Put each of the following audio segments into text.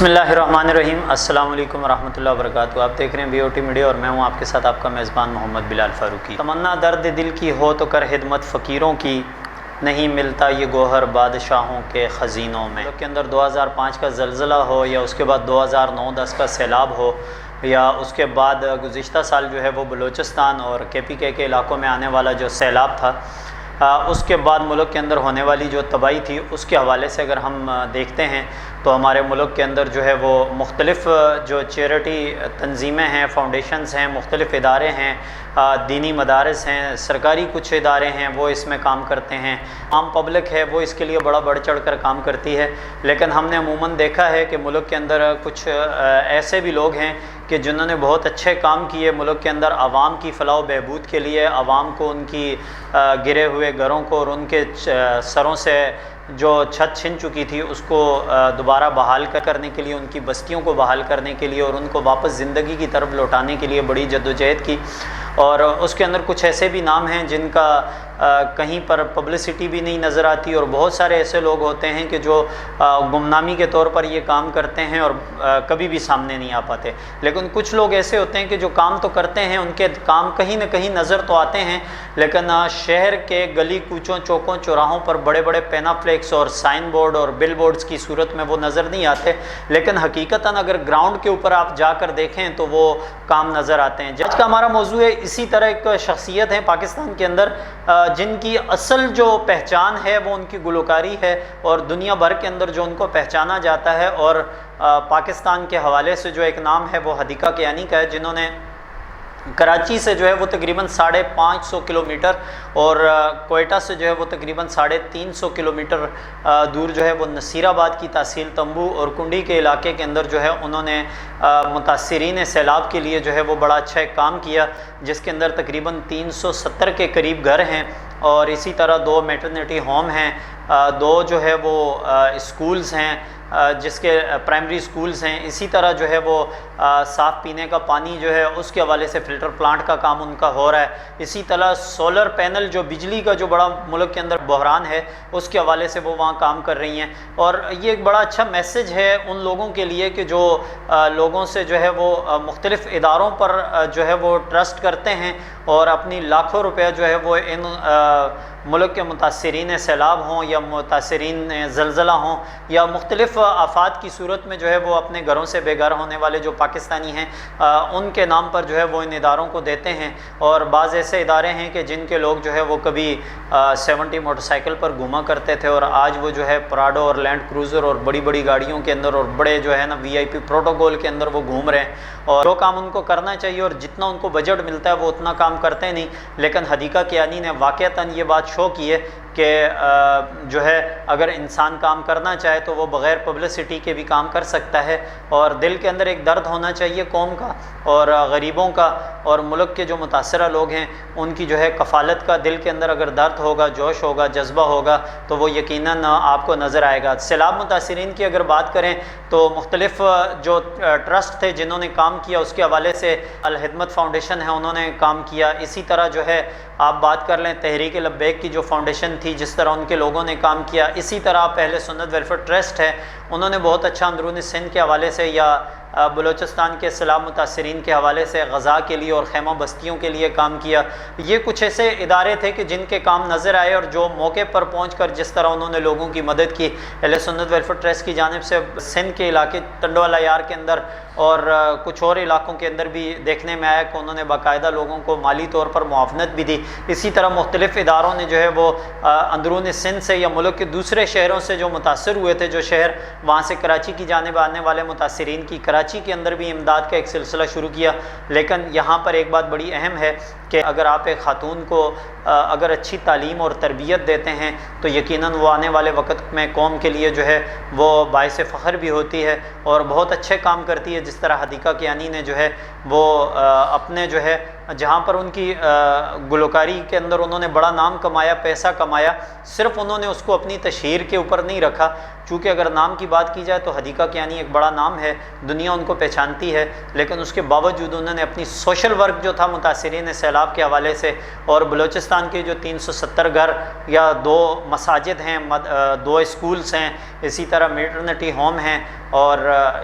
बिस्मिल्लाहिर्रहमानिर्रहीम। अस्सलाम वालेकुम रहमतुल्लाहि व बरकातहू। आप देख रहे हैं BOT मीडिया और मैं हूं आपके साथ आपका मेज़बान मोहम्मद बिलाल फ़ारूकी। तमन्ना दर्द दिल की हो तो कर खिदमत फ़कीरों की, नहीं मिलता ये गोहर बादशाहों के ख़ज़ीनों में। के अंदर 2005 का ज़लज़ला हो या उसके बाद 2009-10 का सैलाब हो या उसके बाद गुज़िश्ता साल जो है वो बलूचिस्तान और KPK के इलाक़ों में आने वाला जो सैलाब था, उसके बाद मुल्क के अंदर होने वाली जो तबाही थी उसके हवाले से अगर हम देखते हैं तो हमारे मुल्क के अंदर जो है वो मुख्तलिफ़ जो चैरिटी तंजीमें हैं, फाउंडेशंस हैं, मुख्तलिफ़ इदारे हैं, दीनी मदारस हैं, सरकारी कुछ इदारे हैं, वो इसमें काम करते हैं। आम पब्लिक है वो इसके लिए बड़ा बढ़ चढ़ कर काम करती है। लेकिन हमने अमूमन देखा है कि मुल्क के अंदर कुछ ऐसे भी लोग हैं कि जिन्होंने बहुत अच्छे काम किए मुल्क के अंदर आवाम की फ़लाह व बहबूद के लिए, आवाम को उनकी गिरे हुए घरों को और उनके सरों से जो छत छिन चुकी थी उसको दोबारा बहाल करने के लिए, उनकी बस्तियों को बहाल करने के लिए और उनको वापस ज़िंदगी की तरफ लौटाने के लिए बड़ी जद्दोजहद की। और उसके अंदर कुछ ऐसे भी नाम हैं जिनका कहीं पर पब्लिसिटी भी नहीं नज़र आती और बहुत सारे ऐसे लोग होते हैं कि जो गुमनामी के तौर पर ये काम करते हैं और कभी भी सामने नहीं आ पाते। लेकिन कुछ लोग ऐसे होते हैं कि जो काम तो करते हैं, उनके काम कहीं ना कहीं नज़र तो आते हैं, लेकिन शहर के गली कूचों चौकों चौराहों पर बड़े बड़े पेनाफ्लेक्स और साइन बोर्ड और बिल बोर्ड्स की सूरत में वो नज़र नहीं आते। लेकिन हकीकतन अगर ग्राउंड के ऊपर आप जाकर देखें तो वो काम नज़र आते हैं। आज का हमारा मौजू है, इसी तरह एक शख्सियत है पाकिस्तान के अंदर जिनकी असल जो पहचान है वो उनकी गुलकारी है और दुनिया भर के अंदर जो उनको पहचाना जाता है। और पाकिस्तान के हवाले से जो एक नाम है वो हदीका कियानी का है, जिन्होंने कराची से जो है वो तकरीबन 550 किलोमीटर और कोयटा से जो है वो तकरीबन 350 किलोमीटर दूर जो है वो नसीराबाद की तहसील तंबू और कुंडी के इलाके के अंदर जो है उन्होंने मुतासिरीन सैलाब के लिए जो है वो बड़ा अच्छा एक काम किया, जिसके अंदर तकरीबन 370 के करीब घर हैं और इसी तरह 2 मैटरनिटी होम हैं, 2 जो है वो स्कूल्स हैं जिसके प्राइमरी स्कूल्स हैं। इसी तरह जो है वो साफ़ पीने का पानी जो है उसके हवाले से फ़िल्टर प्लांट का काम उनका हो रहा है। इसी तरह सोलर पैनल जो बिजली का जो बड़ा मुल्क के अंदर बहरान है उसके हवाले से वो वहाँ काम कर रही हैं। और ये एक बड़ा अच्छा मैसेज है उन लोगों के लिए कि जो लोगों से जो है वो मुख्तलिफ़ इदारों पर जो है वो ट्रस्ट करते हैं और अपनी लाखों रुपया जो है वो इन मुल्क के मुतासिरीन सैलाब हों या मुतासिरीन ज़लज़ला हों या मुख्तलिफ़ आफ़ात की सूरत में जो है वो अपने घरों से बेघर होने वाले जो पाकिस्तानी हैं उनके नाम पर जो है वो इन इदारों को देते हैं। और बाज़ ऐसे इदारे हैं कि जिनके लोग जो है वो कभी 70 मोटरसाइकिल पर घूमा करते थे और आज वो जो है प्राडो और लैंड क्रूज़र और बड़ी बड़ी गाड़ियों के अंदर और बड़े जो है ना VIP प्रोटोकॉल के अंदर वो घूम रहे हैं। और जो काम उनको करना चाहिए और जितना उनको बजट मिलता है वो उतना काम करते नहीं। लेकिन हदीका कियानी ने वाक़तन ये बात शो की है कि जो है अगर इंसान काम करना चाहे तो वो बग़ैर पब्लिसिटी के भी काम कर सकता है। और दिल के अंदर एक दर्द होना चाहिए कौम का और गरीबों का और मुल्क के जो मुतासरा लोग हैं उनकी जो है कफ़ालत का। दिल के अंदर अगर दर्द होगा, जोश होगा, जज्बा होगा तो वो यकीनन आपको नज़र आएगा। सैलाब मुतासिरीन की अगर बात करें तो मुख्तलिफ़ जो ट्रस्ट थे जिन्होंने काम किया उसके हवाले से अल हिदमत फाउंडेशन है, उन्होंने काम किया। इसी तरह जो है आप बात कर लें तहरीक लब्बैक की जो फाउंडेशन थी, जिस तरह उनके लोगों ने काम किया। इसी तरह पहले सुन्नत वेलफेयर ट्रस्ट है, उन्होंने बहुत अच्छा अंदरूनी सिंध के हवाले से या बलूचिस्तान के सैलाब मुतासिरीन के हवाले से गज़ा के लिए और खैमा बस्तियों के लिए काम किया। ये कुछ ऐसे इदारे थे कि जिनके काम नज़र आए और जो मौके पर पहुँच कर जिस तरह उन्होंने लोगों की मदद की। अहले सुन्नत वेलफेयर ट्रस्ट की जानिब से सिंध के इलाके टंडवाला यार के अंदर और कुछ और इलाकों के अंदर भी देखने में आया कि उन्होंने बाकायदा लोगों को माली तौर पर मुआवनत भी दी। इसी तरह मुख्तलिफ़ इदारों ने जो है वो अंदरूनी सिंध से या मुल्क के दूसरे शहरों से जो मुतासर हुए थे, जो शहर वहाँ से कराची की जानिब आने वाले मुतासिरीन की, कराची के अंदर भी इमदाद का एक सिलसिला शुरू किया। लेकिन यहाँ पर एक बात बड़ी अहम है कि अगर आप एक ख़ातून को अगर अच्छी तालीम और तरबियत देते हैं तो यकीनन वो आने वाले वक़्त में कौम के लिए जो है वो बाइस फ़ख्र भी होती है और बहुत अच्छे काम करती है। जिस तरह हदीका कियानी ने जो है वो अपने जो है جہاں پر ان کی گلوکاری کے اندر انہوں نے بڑا نام کمایا، پیسہ کمایا، صرف انہوں نے اس کو اپنی تشہیر کے اوپر نہیں رکھا، چونکہ اگر نام کی بات کی جائے تو حدیقہ کیانی ایک بڑا نام ہے، دنیا ان کو پہچانتی ہے، لیکن اس کے باوجود انہوں نے اپنی سوشل ورک جو تھا متاثرین سیلاب کے حوالے سے، اور بلوچستان کے جو 370 گھر یا 2 مساجد ہیں، 2 اسکولز ہیں، اسی طرح میٹرنٹی ہوم ہیں، اور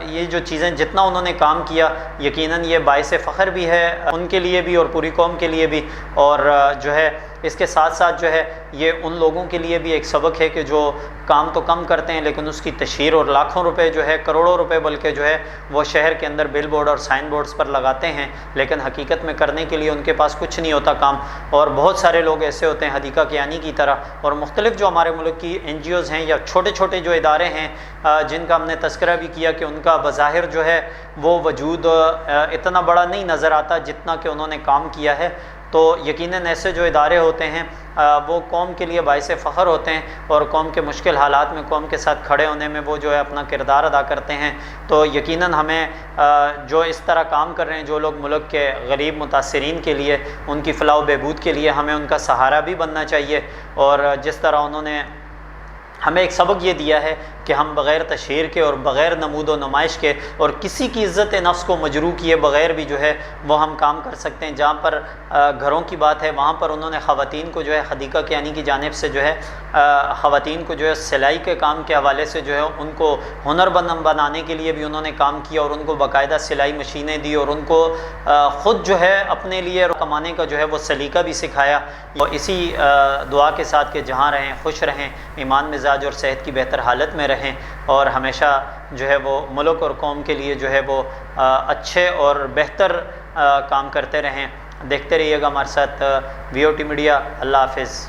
یہ جو چیزیں جتنا انہوں نے کام کیا، یقیناً یہ باعث فخر بھی ہے ان کے لیے بھی اور پوری قوم کے لیے بھی، اور جو ہے اس کے ساتھ ساتھ جو ہے یہ ان لوگوں کے لیے بھی ایک سبق ہے کہ جو کام تو کم کرتے ہیں لیکن اس کی تشہیر اور لاکھوں روپے جو ہے، کروڑوں روپے بلکہ جو ہے وہ شہر کے اندر بل بورڈ اور سائن بورڈز پر لگاتے ہیں، لیکن حقیقت میں کرنے کے لیے ان کے پاس کچھ نہیں ہوتا کام۔ اور بہت سارے لوگ ایسے ہوتے ہیں حدیقہ کیانی کی طرح، اور مختلف جو ہمارے ملک کی NGOز ہیں یا چھوٹے چھوٹے جو ادارے ہیں جن کا ہم نے تذکرہ بھی کیا کہ ان کا بظاہر جو ہے وہ وجود اتنا بڑا نہیں نظر آتا جتنا کہ انہوں نے کام کیا ہے، تو یقیناً ایسے جو ادارے ہوتے ہیں وہ قوم کے لیے باعث فخر ہوتے ہیں، اور قوم کے مشکل حالات میں قوم کے ساتھ کھڑے ہونے میں وہ جو ہے اپنا کردار ادا کرتے ہیں۔ تو یقیناً ہمیں جو اس طرح کام کر رہے ہیں، جو لوگ ملک کے غریب متاثرین کے لیے، ان کی فلاح و بہبود کے لیے، ہمیں ان کا سہارا بھی بننا چاہیے، اور جس طرح انہوں نے ہمیں ایک سبق یہ دیا ہے کہ ہم بغیر تشہیر کے اور بغیر نمود و نمائش کے اور کسی کی عزت نفس کو مجروح کیے بغیر بھی جو ہے وہ ہم کام کر سکتے ہیں۔ جہاں پر گھروں کی بات ہے وہاں پر انہوں نے خواتین کو جو ہے حدیقہ کیانی کی جانب سے جو ہے خواتین کو جو ہے سلائی کے کام کے حوالے سے جو ہے ان کو ہنر بنانے کے لیے بھی انہوں نے کام کیا، اور ان کو باقاعدہ سلائی مشینیں دی، اور ان کو خود جو ہے اپنے لیے کمانے کا جو ہے وہ سلیقہ بھی سکھایا۔ اور اسی دعا کے ساتھ کہ جہاں رہیں خوش رہیں، ایمان مزاج اور صحت کی بہتر حالت میں رہیں، اور ہمیشہ جو ہے وہ ملک اور قوم کے لیے جو ہے وہ اچھے اور بہتر کام کرتے رہیں۔ دیکھتے رہیے گا ہمارے ساتھ VOT میڈیا۔ اللہ حافظ۔